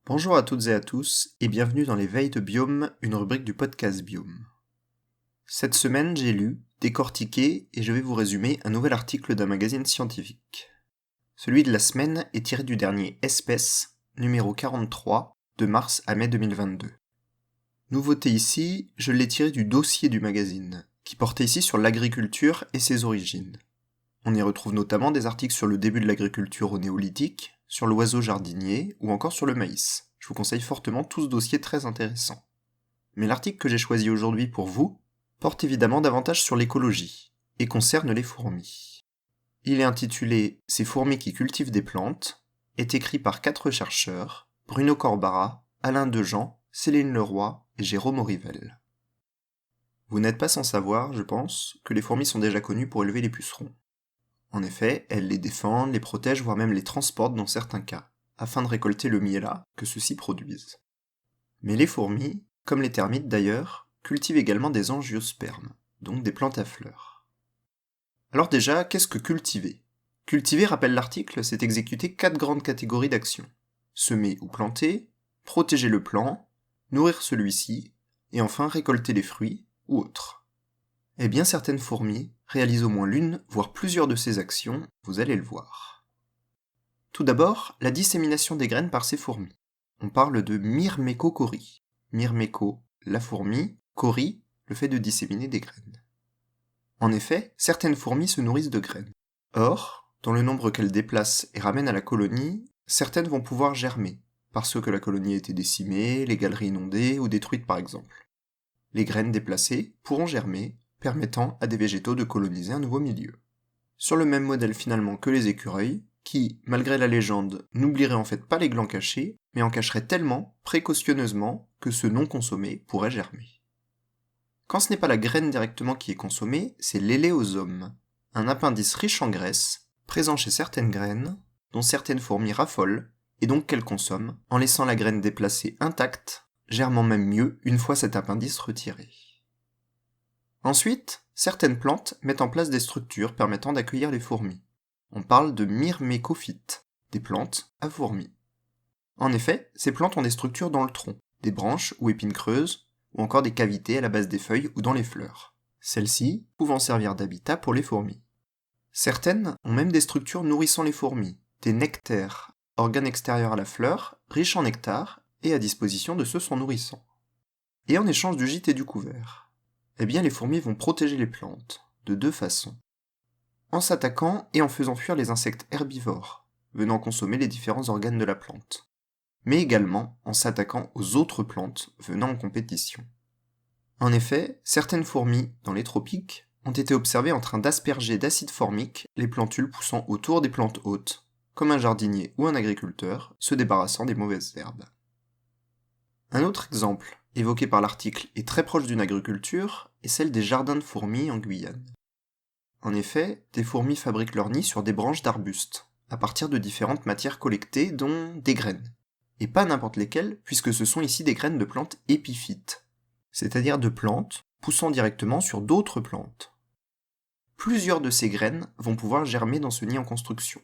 Bonjour à toutes et à tous, et bienvenue dans les Veilles de Biome, une rubrique du podcast Biome. Cette semaine, j'ai lu, décortiqué, et je vais vous résumer un nouvel article d'un magazine scientifique. Celui de la semaine est tiré du dernier Espèces, numéro 43, de mars à mai 2022. Nouveauté ici, je l'ai tiré du dossier du magazine, qui portait ici sur l'agriculture et ses origines. On y retrouve notamment des articles sur le début de l'agriculture au néolithique, sur l'oiseau jardinier ou encore sur le maïs. Je vous conseille fortement tout ce dossier très intéressant. Mais l'article que j'ai choisi aujourd'hui pour vous porte évidemment davantage sur l'écologie et concerne les fourmis. Il est intitulé « Ces fourmis qui cultivent des plantes », est écrit par 4 chercheurs, Bruno Corbara, Alain Dejean, Céline Leroy et Jérôme Aurivel. Vous n'êtes pas sans savoir, je pense, que les fourmis sont déjà connues pour élever les pucerons. En effet, elles les défendent, les protègent, voire même les transportent dans certains cas, afin de récolter le miella que ceux-ci produisent. Mais les fourmis, comme les termites d'ailleurs, cultivent également des angiospermes, donc des plantes à fleurs. Alors déjà, qu'est-ce que cultiver ? Cultiver, rappelle l'article, c'est exécuter 4 grandes catégories d'actions. Semer ou planter, protéger le plant, nourrir celui-ci, et enfin récolter les fruits ou autres. Eh bien certaines fourmis réalisent au moins l'une, voire plusieurs de ces actions, vous allez le voir. Tout d'abord, la dissémination des graines par ces fourmis. On parle de myrmécochorie. Myrméco, la fourmi, chorie, le fait de disséminer des graines. En effet, certaines fourmis se nourrissent de graines. Or, dans le nombre qu'elles déplacent et ramènent à la colonie, certaines vont pouvoir germer, parce que la colonie a été décimée, les galeries inondées ou détruites par exemple. Les graines déplacées pourront germer, permettant à des végétaux de coloniser un nouveau milieu. Sur le même modèle finalement que les écureuils, qui, malgré la légende, n'oublieraient en fait pas les glands cachés, mais en cacheraient tellement, précautionneusement, que ceux non consommés pourraient germer. Quand ce n'est pas la graine directement qui est consommée, c'est l'éléosome, un appendice riche en graisse, présent chez certaines graines, dont certaines fourmis raffolent, et donc qu'elles consomment, en laissant la graine déplacée intacte, germant même mieux une fois cet appendice retiré. Ensuite, certaines plantes mettent en place des structures permettant d'accueillir les fourmis. On parle de myrmécophytes, des plantes à fourmis. En effet, ces plantes ont des structures dans le tronc, des branches ou épines creuses, ou encore des cavités à la base des feuilles ou dans les fleurs, celles-ci pouvant servir d'habitat pour les fourmis. Certaines ont même des structures nourrissant les fourmis, des nectaires, organes extérieurs à la fleur, riches en nectar et à disposition de ceux son nourrissant. Et en échange du gîte et du couvert, eh bien les fourmis vont protéger les plantes, de 2 façons. En s'attaquant et en faisant fuir les insectes herbivores, venant consommer les différents organes de la plante, mais également en s'attaquant aux autres plantes venant en compétition. En effet, certaines fourmis, dans les tropiques, ont été observées en train d'asperger d'acide formique les plantules poussant autour des plantes hôtes, comme un jardinier ou un agriculteur se débarrassant des mauvaises herbes. Un autre exemple, évoqué par l'article et très proche d'une agriculture, est celle des jardins de fourmis en Guyane. En effet, des fourmis fabriquent leur nid sur des branches d'arbustes, à partir de différentes matières collectées, dont des graines. Et pas n'importe lesquelles, puisque ce sont ici des graines de plantes épiphytes, c'est-à-dire de plantes poussant directement sur d'autres plantes. Plusieurs de ces graines vont pouvoir germer dans ce nid en construction,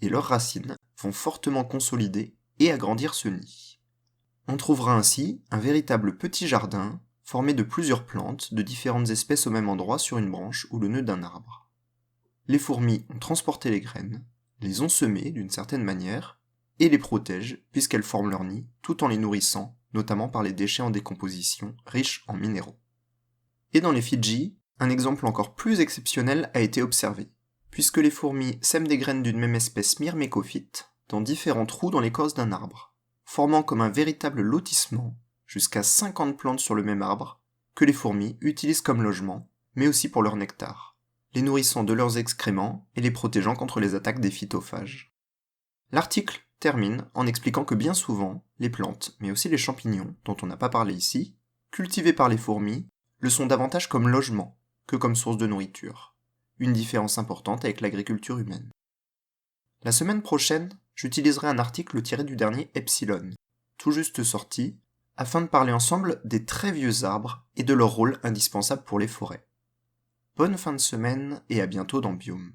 et leurs racines vont fortement consolider et agrandir ce nid. On trouvera ainsi un véritable petit jardin formé de plusieurs plantes de différentes espèces au même endroit sur une branche ou le nœud d'un arbre. Les fourmis ont transporté les graines, les ont semées d'une certaine manière, et les protègent puisqu'elles forment leur nid tout en les nourrissant, notamment par les déchets en décomposition riches en minéraux. Et dans les Fidji, un exemple encore plus exceptionnel a été observé, puisque les fourmis sèment des graines d'une même espèce myrmécophyte dans différents trous dans l'écorce d'un arbre, formant comme un véritable lotissement, jusqu'à 50 plantes sur le même arbre, que les fourmis utilisent comme logement, mais aussi pour leur nectar, les nourrissant de leurs excréments et les protégeant contre les attaques des phytophages. L'article termine en expliquant que bien souvent, les plantes, mais aussi les champignons, dont on n'a pas parlé ici, cultivés par les fourmis, le sont davantage comme logement que comme source de nourriture, une différence importante avec l'agriculture humaine. La semaine prochaine, j'utiliserai un article tiré du dernier Epsilon, tout juste sorti, afin de parler ensemble des très vieux arbres et de leur rôle indispensable pour les forêts. Bonne fin de semaine et à bientôt dans Biome.